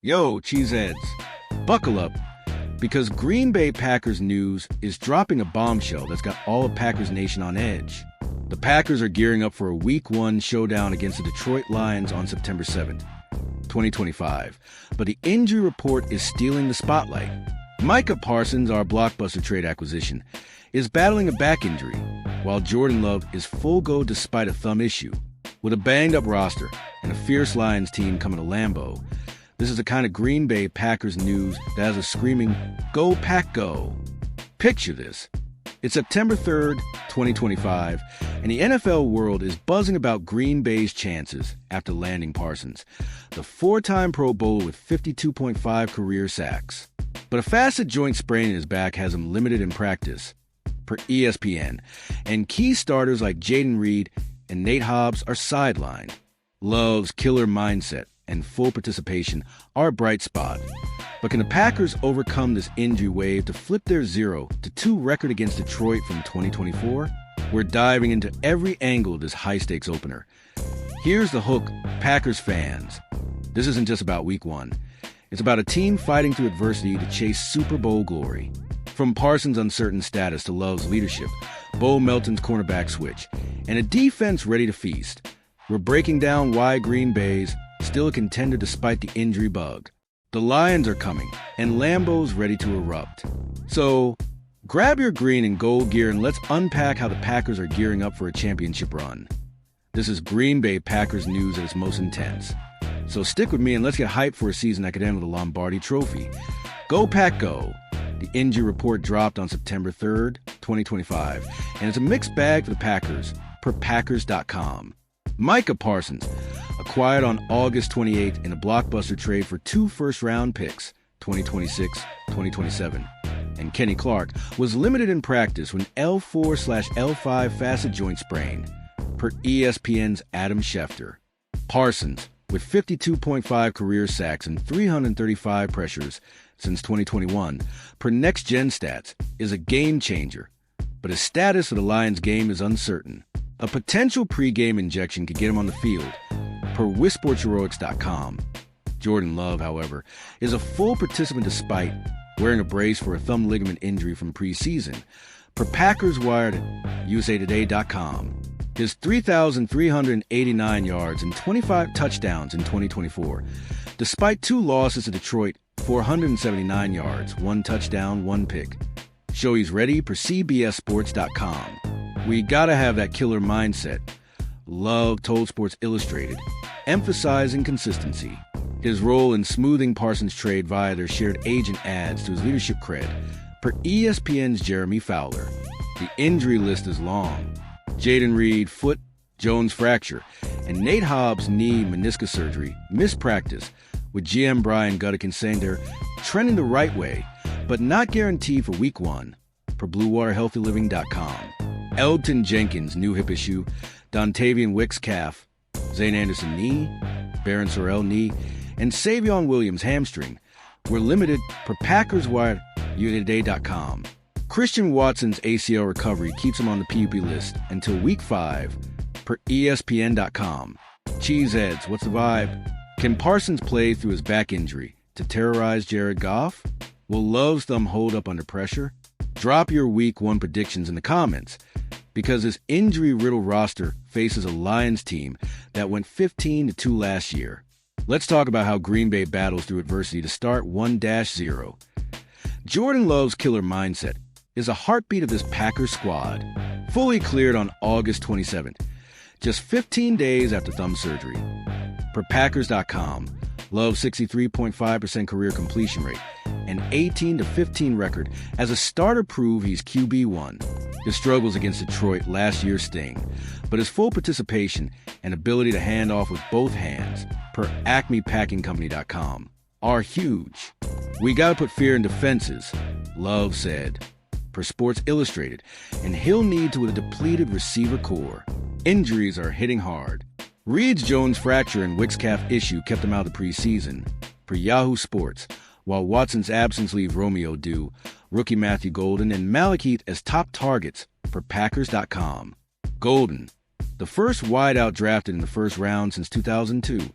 Yo, cheeseheads, buckle up, because Green Bay Packers news is dropping a bombshell that's got all of Packers Nation on edge. The Packers are gearing up for a Week 1 showdown against the Detroit Lions on September 7th, 2025. But the injury report is stealing the spotlight. Micah Parsons, our blockbuster trade acquisition, is battling a back injury, while Jordan Love is full go despite a thumb issue. With a banged-up roster and a fierce Lions team coming to Lambeau, this is the kind of Green Bay Packers news that has us screaming, "Go Pack Go!" Picture this. It's September 3rd, 2025, and the NFL world is buzzing about Green Bay's chances after landing Parsons, the four-time Pro Bowler with 52.5 career sacks. But a facet joint sprain in his back has him limited in practice, per ESPN, and key starters like Jayden Reed and Nate Hobbs are sidelined. Love's killer mindset and full participation are a bright spot. But can the Packers overcome this injury wave to flip their 0-2 record against Detroit from 2024? We're diving into every angle of this high-stakes opener. Here's the hook, Packers fans. This isn't just about Week 1. It's about a team fighting through adversity to chase Super Bowl glory. From Parsons' uncertain status to Love's leadership, Bo Melton's cornerback switch, and a defense ready to feast, we're breaking down why Green Bay's still a contender despite the injury bug. The Lions are coming, and Lambeau's ready to erupt. So, grab your green and gold gear and let's unpack how the Packers are gearing up for a championship run. This is Green Bay Packers news at its most intense. So stick with me and let's get hyped for a season that could end with a Lombardi trophy. Go Pack Go! The injury report dropped on September 3rd, 2025, and it's a mixed bag for the Packers, per Packers.com. Micah Parsons, acquired on August 28th in a blockbuster trade for 2 first-round picks, 2026-2027. And Kenny Clark was limited in practice with an L4/L5 facet joint sprain, per ESPN's Adam Schefter. Parsons, with 52.5 career sacks and 335 pressures since 2021, per Next Gen Stats, is a game changer. But his status of the Lions game is uncertain. A potential pre-game injection could get him on the field, per WhisperHeroics.com. Jordan Love, however, is a full participant despite wearing a brace for a thumb ligament injury from preseason, per Packers Wired at USAToday.com. His 3,389 yards and 25 touchdowns in 2024, despite 2 losses to Detroit, 479 yards, 1 touchdown, 1 pick. Show he's ready per CBSSports.com. We gotta have that killer mindset. Love told Sports Illustrated, emphasizing consistency. His role in smoothing Parsons' trade via their shared agent adds to his leadership cred, per ESPN's Jeremy Fowler. The injury list is long. Jayden Reed, foot, Jones fracture, and Nate Hobbs' knee meniscus surgery, missed practice, with GM Brian Gutekunst saying they're trending the right way, but not guaranteed for Week 1, per BlueWaterHealthyLiving.com. Elgton Jenkins' new hip issue, Dontavian Wicks' calf, Zane Anderson knee, Barron Sorrell knee, and Savion Williams' hamstring were limited per Packers Wired USAToday.com. Christian Watson's ACL recovery keeps him on the PUP list until Week 5, per ESPN.com. Cheeseheads, what's the vibe? Can Parsons play through his back injury to terrorize Jared Goff? Will Love's thumb hold up under pressure? Drop your Week 1 predictions in the comments, because this injury-riddled roster faces a Lions team that went 15-2 last year. Let's talk about how Green Bay battles through adversity to start 1-0. Jordan Love's killer mindset is a heartbeat of this Packers squad, fully cleared on August 27th, just 15 days after thumb surgery. Per Packers.com, Love's 63.5% career completion rate and 18-15 record as a starter prove he's QB1. His struggles against Detroit last year sting, but his full participation and ability to hand off with both hands, per AcmePackingCompany.com, are huge. We gotta put fear in defenses, Love said, per Sports Illustrated, and he'll need to with a depleted receiver core. Injuries are hitting hard. Reed's Jones fracture and Wicks' calf issue kept him out of the preseason, per Yahoo Sports, while Watson's absence leave Romeo Dew, rookie Matthew Golden, and Malik Heath as top targets, per Packers.com. Golden, the first wideout drafted in the first round since 2002,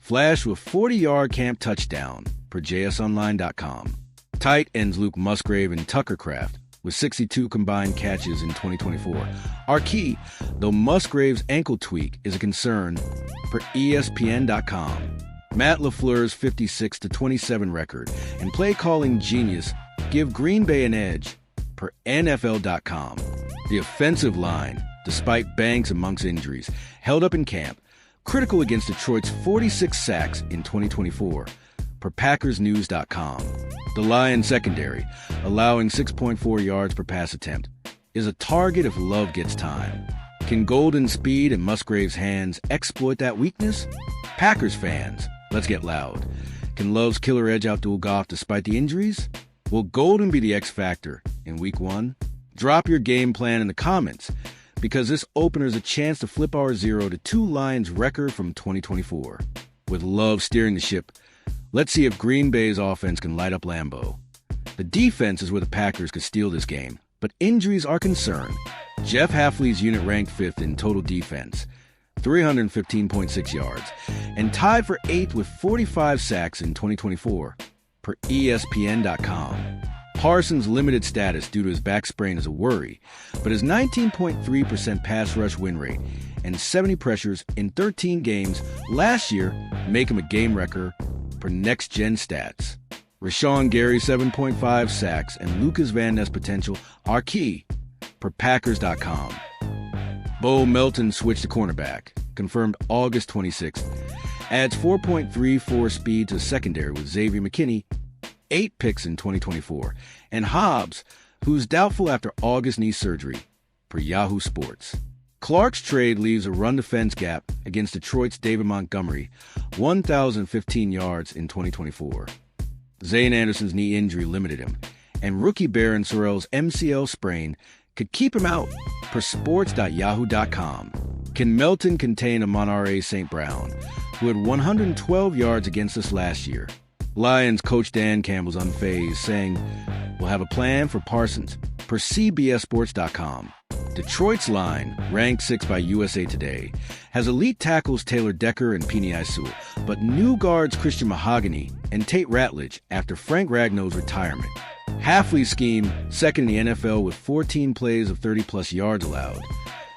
flashed with 40-yard camp touchdown per jsonline.com. Tight ends Luke Musgrave and Tucker Kraft with 62 combined catches in 2024 are key, though Musgrave's ankle tweak is a concern per ESPN.com. Matt LaFleur's 56-27 record and play-calling genius give Green Bay an edge per NFL.com. The offensive line, despite banks amongst injuries, held up in camp, critical against Detroit's 46 sacks in 2024 per PackersNews.com. The Lions secondary, allowing 6.4 yards per pass attempt, is a target if Love gets time. Can Golden's speed and Musgrave's hands exploit that weakness? Packers fans, let's get loud. Can Love's killer edge outduel Goff despite the injuries? Will Golden be the X factor in Week 1? Drop your game plan in the comments, because this opener is a chance to flip our 0-2 Lions record from 2024. With Love steering the ship, let's see if Green Bay's offense can light up Lambeau. The defense is where the Packers could steal this game, but injuries are concerned. Jeff Hafley's unit ranked 5th in total defense, 315.6 yards, and tied for 8th with 45 sacks in 2024, per ESPN.com. Parsons' limited status due to his back sprain is a worry, but his 19.3% pass rush win rate and 70 pressures in 13 games last year make him a game wrecker per Next Gen Stats. Rashawn Gary's 7.5 sacks and Lucas Van Ness potential are key per Packers.com. Bo Melton switched to cornerback, confirmed August 26th, adds 4.34 speed to the secondary with Xavier McKinney, 8 picks in 2024, and Hobbs, who's doubtful after August knee surgery, per Yahoo Sports. Clark's trade leaves a run defense gap against Detroit's David Montgomery, 1,015 yards in 2024. Zane Anderson's knee injury limited him, and rookie Baron Sorrell's MCL sprain could keep him out, per sports.yahoo.com. Can Melton contain Amon-Ra St. Brown, who had 112 yards against us last year? Lions coach Dan Campbell's unfazed, saying, "We'll have a plan for Parsons," per CBSSports.com. Detroit's line, ranked 6th by USA Today, has elite tackles Taylor Decker and Penei Sewell, but new guards Christian Mahogany and Tate Ratledge after Frank Ragnow's retirement. Hafley's scheme, second in the NFL with 14 plays of 30-plus yards allowed,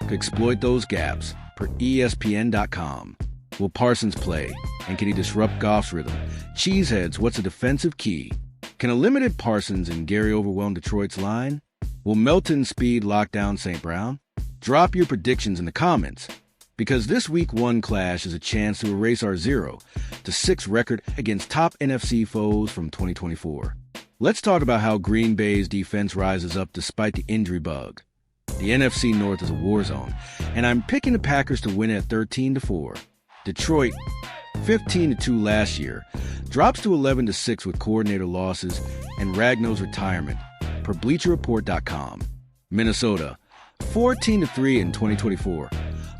could exploit those gaps, per ESPN.com. Will Parsons play, and can he disrupt Goff's rhythm? Cheeseheads, what's a defensive key? Can a limited Parsons and Gary overwhelm Detroit's line? Will Melton's speed lock down St. Brown? Drop your predictions in the comments, because this Week 1 clash is a chance to erase our 0-6 record against top NFC foes from 2024. Let's talk about how Green Bay's defense rises up despite the injury bug. The NFC North is a war zone, and I'm picking the Packers to win at 13-4. Detroit, 15-2 last year, drops to 11-6 with coordinator losses and Ragnow's retirement, per BleacherReport.com. Minnesota, 14-3 in 2024,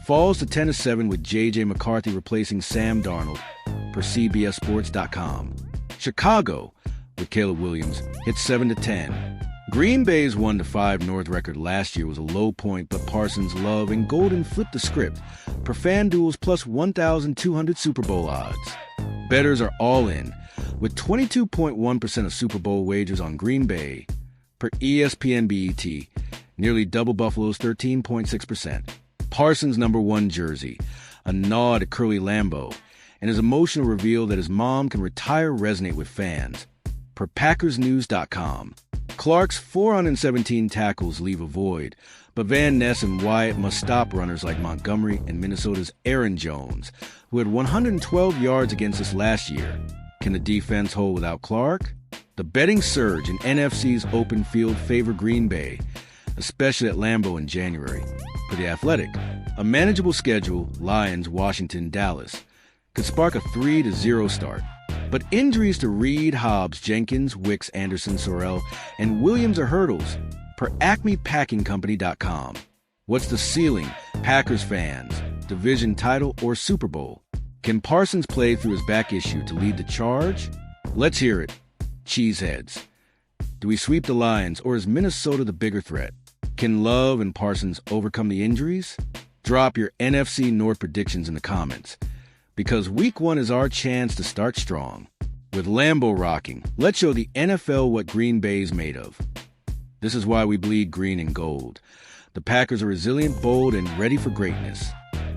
falls to 10-7 with J.J. McCarthy replacing Sam Darnold, per CBSSports.com. Chicago, with Caleb Williams, hits 7-10. Green Bay's 1-5 North record last year was a low point, but Parsons, Love, and Golden flipped the script per FanDuel's plus 1,200 Super Bowl odds. Bettors are all in, with 22.1% of Super Bowl wagers on Green Bay, per ESPN BET, nearly double Buffalo's 13.6%. Parsons' number 1 jersey, a nod to Curly Lambeau, and his emotional reveal that his mom can retire resonate with fans, per PackersNews.com. Clark's 417 tackles leave a void, but Van Ness and Wyatt must stop runners like Montgomery and Minnesota's Aaron Jones, who had 112 yards against us last year. Can the defense hold without Clark? The betting surge in NFC's open field favor Green Bay, especially at Lambeau in January. For The Athletic, a manageable schedule, Lions, Washington, Dallas, could spark a 3-0 start. But injuries to Reed, Hobbs, Jenkins, Wicks, Anderson, Sorrell, and Williams are hurdles, per AcmePackingCompany.com. What's the ceiling, Packers fans? Division title or Super Bowl? Can Parsons play through his back issue to lead the charge? Let's hear it. Cheeseheads. Do we sweep the Lions, or is Minnesota the bigger threat? Can Love and Parsons overcome the injuries? Drop your NFC North predictions in the comments. Because Week 1 is our chance to start strong. With Lambeau rocking, let's show the NFL what Green Bay's made of. This is why we bleed green and gold. The Packers are resilient, bold, and ready for greatness.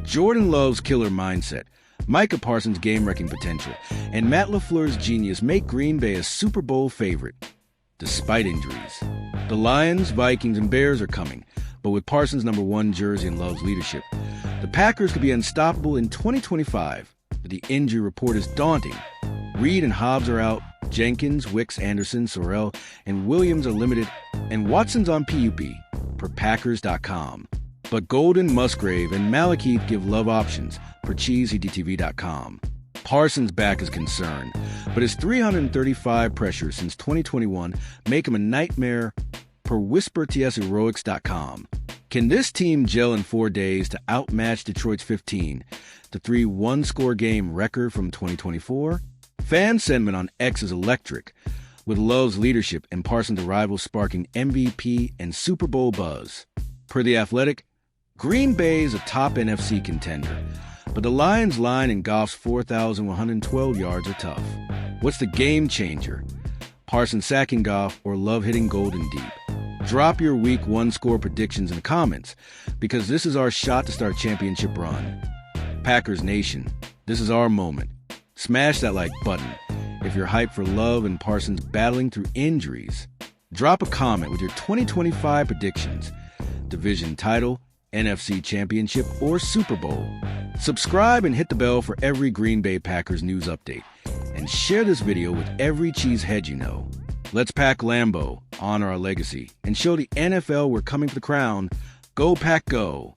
Jordan Love's killer mindset, Micah Parsons' game-wrecking potential, and Matt LaFleur's genius make Green Bay a Super Bowl favorite, despite injuries. The Lions, Vikings, and Bears are coming, but with Parsons' number 1 jersey and Love's leadership, the Packers could be unstoppable in 2025. But the injury report is daunting. Reed and Hobbs are out, Jenkins, Wicks, Anderson, Sorrell, and Williams are limited, and Watson's on PUP, per Packers.com. But Golden, Musgrave, and Malekith give Love options, per CheeseCDTV.com. Parsons' back is concerned, but his 335 pressures since 2021 make him a nightmare, per WhisperTSHeroics.com. Can this team gel in 4 days to outmatch Detroit's 15, the 3 score game record from 2024? Fan sentiment on X is electric, with Love's leadership and Parsons' arrival sparking MVP and Super Bowl buzz. Per The Athletic, Green Bay is a top NFC contender, but the Lions' line and Goff's 4,112 yards are tough. What's the game changer? Parsons sacking Goff or Love hitting Golden deep? Drop your Week 1 score predictions in the comments, because this is our shot to start a championship run. Packers Nation, this is our moment. Smash that like button if you're hyped for Love and Parsons battling through injuries. Drop a comment with your 2025 predictions, division title, NFC Championship, or Super Bowl. Subscribe and hit the bell for every Green Bay Packers news update. And share this video with every cheesehead you know. Let's pack Lambeau, honor our legacy, and show the NFL we're coming for the crown. Go Pack Go!